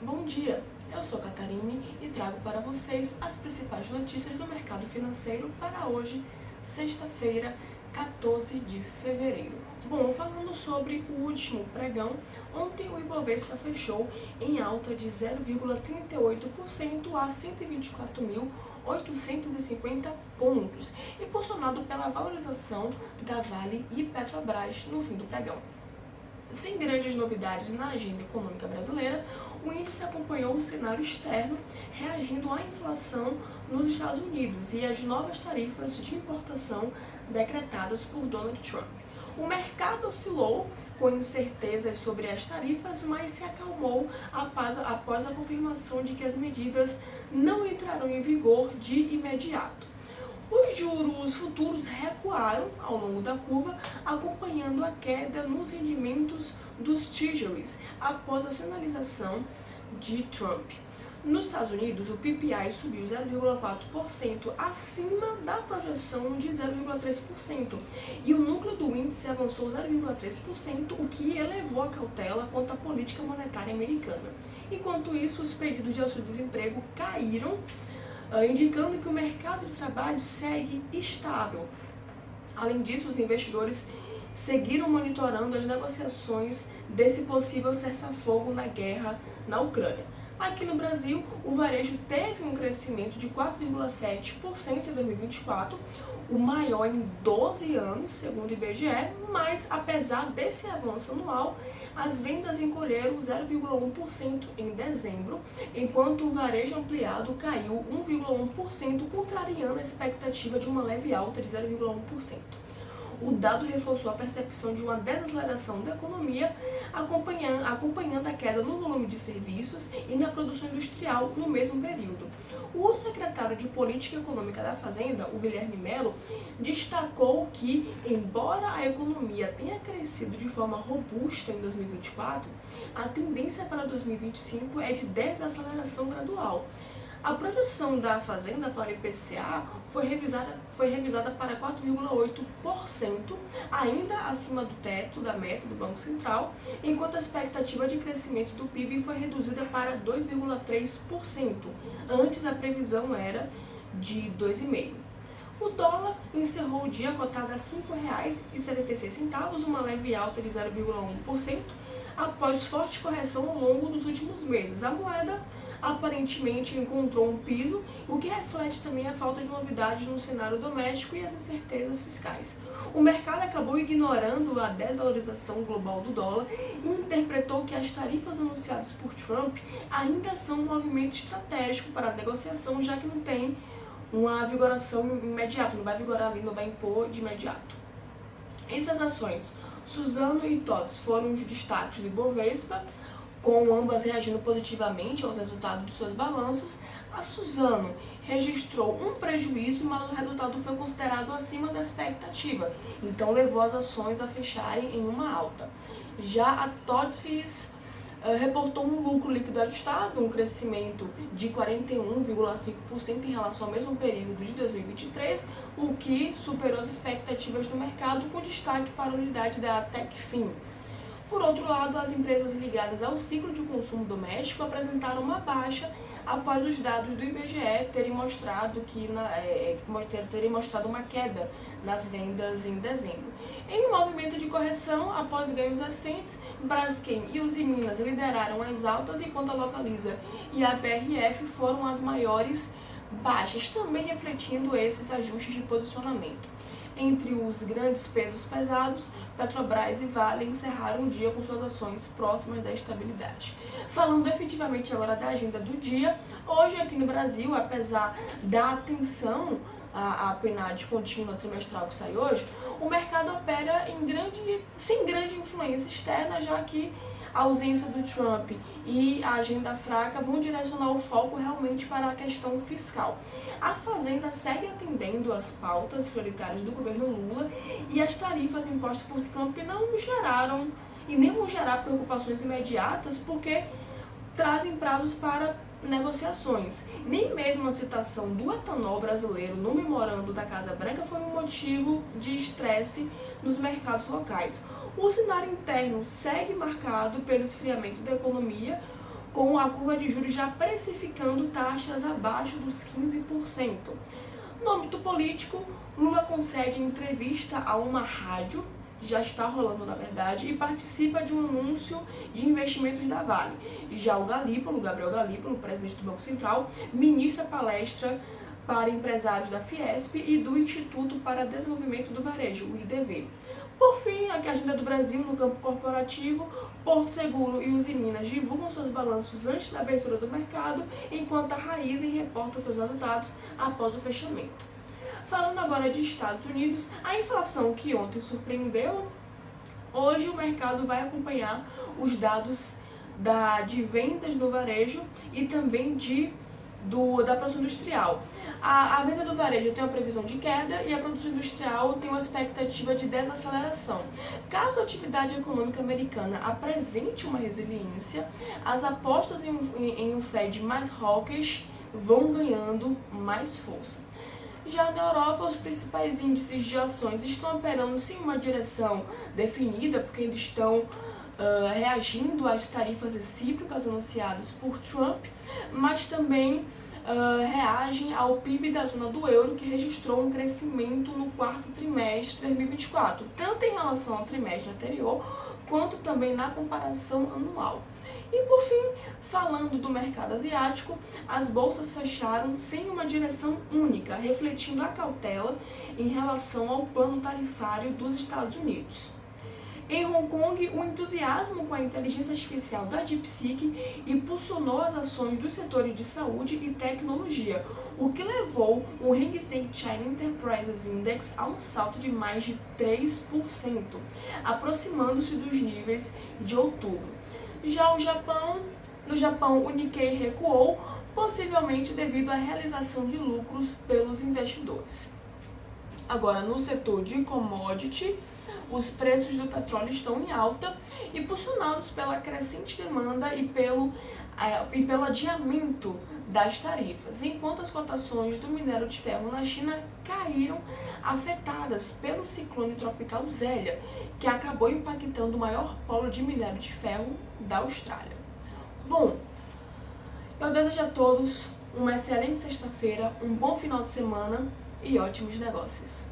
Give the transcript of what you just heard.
Bom dia, eu sou Catarine e trago para vocês as principais notícias do mercado financeiro para hoje, sexta-feira, 14 de fevereiro. Bom, falando sobre o último pregão, ontem o Ibovespa fechou em alta de 0,38% a 124.850 pontos, impulsionado pela valorização da Vale e Petrobras no fim do pregão. Sem grandes novidades na agenda econômica brasileira, o índice acompanhou o cenário externo, reagindo à inflação nos Estados Unidos e às novas tarifas de importação decretadas por Donald Trump. O mercado oscilou com incertezas sobre as tarifas, mas se acalmou após a confirmação de que as medidas não entrarão em vigor de imediato. Os juros futuros recuaram ao longo da curva, acompanhando a queda nos rendimentos dos Treasuries após a sinalização de Trump. Nos Estados Unidos, o PPI subiu 0,4%, acima da projeção de 0,3%, e o núcleo do índice avançou 0,3%, o que elevou a cautela quanto à política monetária americana. Enquanto isso, os pedidos de auxílio-desemprego caíram, indicando que o mercado de trabalho segue estável. Além disso, os investidores seguiram monitorando as negociações desse possível cessar-fogo na guerra na Ucrânia. Aqui no Brasil, o varejo teve um crescimento de 4,7% em 2024, o maior em 12 anos, segundo o IBGE, mas apesar desse avanço anual, as vendas encolheram 0,1% em dezembro, enquanto o varejo ampliado caiu 1,1%, contrariando a expectativa de uma leve alta de 0,1%. O dado reforçou a percepção de uma desaceleração da economia, acompanhando a queda no volume de serviços e na produção industrial no mesmo período. O secretário de Política Econômica da Fazenda, o Guilherme Mello, destacou que, embora a economia tenha crescido de forma robusta em 2024, a tendência para 2025 é de desaceleração gradual. A projeção da Fazenda para o IPCA foi revisada para 4,8%, ainda acima do teto da meta do Banco Central, enquanto a expectativa de crescimento do PIB foi reduzida para 2,3%. Antes a previsão era de 2,5%. O dólar encerrou o dia cotado a R$ 5,76, uma leve alta de 0,1%, após forte correção ao longo dos últimos meses. A moeda aparentemente encontrou um piso, o que reflete também a falta de novidades no cenário doméstico e as incertezas fiscais. O mercado acabou ignorando a desvalorização global do dólar e interpretou que as tarifas anunciadas por Trump ainda são um movimento estratégico para a negociação, já que não tem uma vigoração imediata, não vai vigorar ali, não vai impor de imediato. Entre as ações, Suzano e TOTS foram os destaques do Ibovespa, com ambas reagindo positivamente aos resultados de seus balanços. A Suzano registrou um prejuízo, mas o resultado foi considerado acima da expectativa, então levou as ações a fecharem em uma alta. Já a TOTS reportou um lucro líquido ajustado, um crescimento de 41,5% em relação ao mesmo período de 2023, o que superou as expectativas do mercado, com destaque para a unidade da Techfin. Por outro lado, as empresas ligadas ao ciclo de consumo doméstico apresentaram uma baixa após os dados do IBGE terem mostrado uma queda nas vendas em dezembro. Em um movimento de correção, após ganhos recentes, Braskem e Usiminas lideraram as altas, enquanto a Localiza e a BRF foram as maiores baixas, também refletindo esses ajustes de posicionamento. Entre os grandes pesos pesados, Petrobras e Vale encerraram o dia com suas ações próximas da estabilidade. Falando efetivamente agora da agenda do dia, hoje aqui no Brasil, apesar da atenção à PNAD contínua trimestral que sai hoje, o mercado opera sem grande influência externa, já que a ausência do Trump e a agenda fraca vão direcionar o foco realmente para a questão fiscal. A Fazenda segue atendendo às pautas prioritárias do governo Lula e as tarifas impostas por Trump não geraram e nem vão gerar preocupações imediatas, porque trazem prazos para negociações. Nem mesmo a citação do etanol brasileiro no memorando da Casa Branca foi um motivo de estresse nos mercados locais. O cenário interno segue marcado pelo esfriamento da economia, com a curva de juros já precificando taxas abaixo dos 15%. No âmbito político, Lula concede entrevista a uma rádio, que já está rolando na verdade, e participa de um anúncio de investimentos da Vale. Já o Gabriel Galípolo, presidente do Banco Central, ministra palestra para empresários da Fiesp e do Instituto para Desenvolvimento do Varejo, o IDV. Por fim, a agenda do Brasil no campo corporativo, Porto Seguro e Usiminas divulgam seus balanços antes da abertura do mercado, enquanto a Raizen reporta seus resultados após o fechamento. Falando agora de Estados Unidos, a inflação que ontem surpreendeu, hoje o mercado vai acompanhar os dados de vendas no varejo e também da produção industrial. A venda do varejo tem uma previsão de queda e a produção industrial tem uma expectativa de desaceleração. Caso a atividade econômica americana apresente uma resiliência, as apostas em um Fed mais hawkish vão ganhando mais força. Já na Europa, os principais índices de ações estão operando sem uma direção definida, porque ainda estão reagindo às tarifas recíprocas anunciadas por Trump, mas também reagem ao PIB da zona do euro, que registrou um crescimento no quarto trimestre de 2024, tanto em relação ao trimestre anterior, quanto também na comparação anual. E por fim, falando do mercado asiático, as bolsas fecharam sem uma direção única, refletindo a cautela em relação ao plano tarifário dos Estados Unidos. Em Hong Kong, o entusiasmo com a inteligência artificial da DeepSeek impulsionou as ações dos setores de saúde e tecnologia, o que levou o Hang Seng China Enterprises Index a um salto de mais de 3%, aproximando-se dos níveis de outubro. Já no Japão, o Nikkei recuou, possivelmente devido à realização de lucros pelos investidores. Agora, no setor de commodity, os preços do petróleo estão em alta, impulsionados pela crescente demanda e pelo adiamento das tarifas, enquanto as cotações do minério de ferro na China caíram, afetadas pelo ciclone tropical Zélia, que acabou impactando o maior polo de minério de ferro da Austrália. Bom, eu desejo a todos uma excelente sexta-feira, um bom final de semana e ótimos negócios.